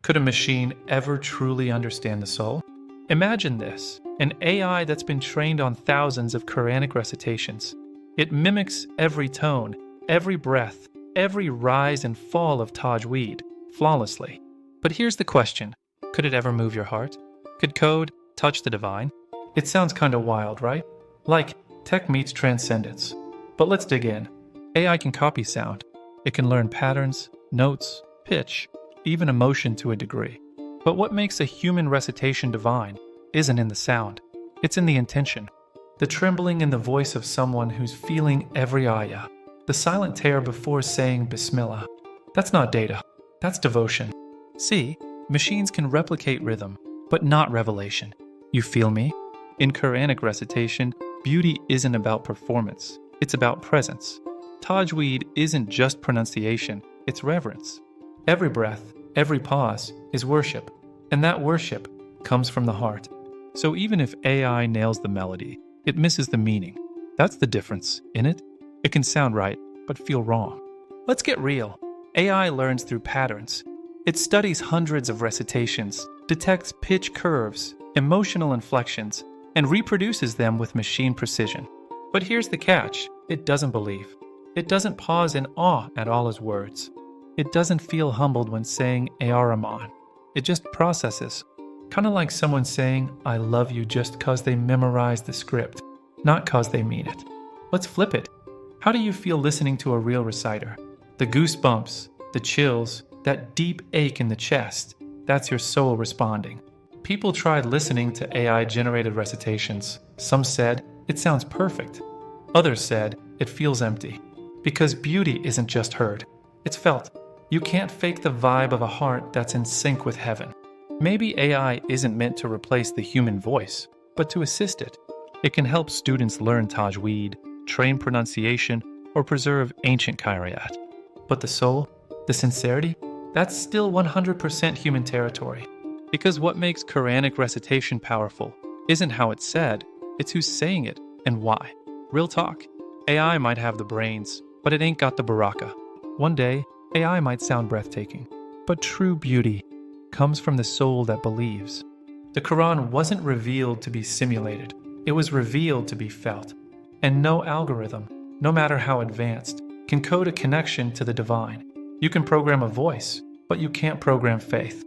Could a machine ever truly understand the soul? Imagine this, an AI that's been trained on thousands of Qur'anic recitations. It mimics every tone, every breath, every rise and fall of tajweed flawlessly. But here's the question, could it ever move your heart? Could code touch the divine? It sounds kinda wild, right? Like tech meets transcendence. But let's dig in. AI can copy sound. It can learn patterns, notes, pitch, even emotion to a degree. But what makes a human recitation divine isn't in the sound. It's in the intention. The trembling in the voice of someone who's feeling every ayah. The silent tear before saying Bismillah. That's not data. That's devotion. See, machines can replicate rhythm, but not revelation. You feel me? In Quranic recitation, beauty isn't about performance. It's about presence. Tajweed isn't just pronunciation, it's reverence. Every breath, every pause is worship, and that worship comes from the heart. So even if AI nails the melody, it misses the meaning. That's the difference, innit? It can sound right, but feel wrong. Let's get real. AI learns through patterns. It studies hundreds of recitations, detects pitch curves, emotional inflections, and reproduces them with machine precision. But here's the catch, it doesn't believe. It doesn't pause in awe at Allah's words. It doesn't feel humbled when saying Ar-Rahman. It just processes. Kinda like someone saying, I love you just cause they memorized the script, not cause they mean it. Let's flip it. How do you feel listening to a real reciter? The goosebumps, the chills, that deep ache in the chest, that's your soul responding. People tried listening to AI-generated recitations. Some said, it sounds perfect. Others said, it feels empty. Because beauty isn't just heard, it's felt. You can't fake the vibe of a heart that's in sync with heaven. Maybe AI isn't meant to replace the human voice, but to assist it. It can help students learn tajweed, train pronunciation, or preserve ancient qira'at. But the soul, the sincerity, that's still 100% human territory. Because what makes Quranic recitation powerful isn't how it's said, it's who's saying it and why. Real talk, AI might have the brains, but it ain't got the Barakah. One day, AI might sound breathtaking, but true beauty comes from the soul that believes. The Qur'an wasn't revealed to be simulated, it was revealed to be felt. And no algorithm, no matter how advanced, can code a connection to the divine. You can program a voice, but you can't program faith.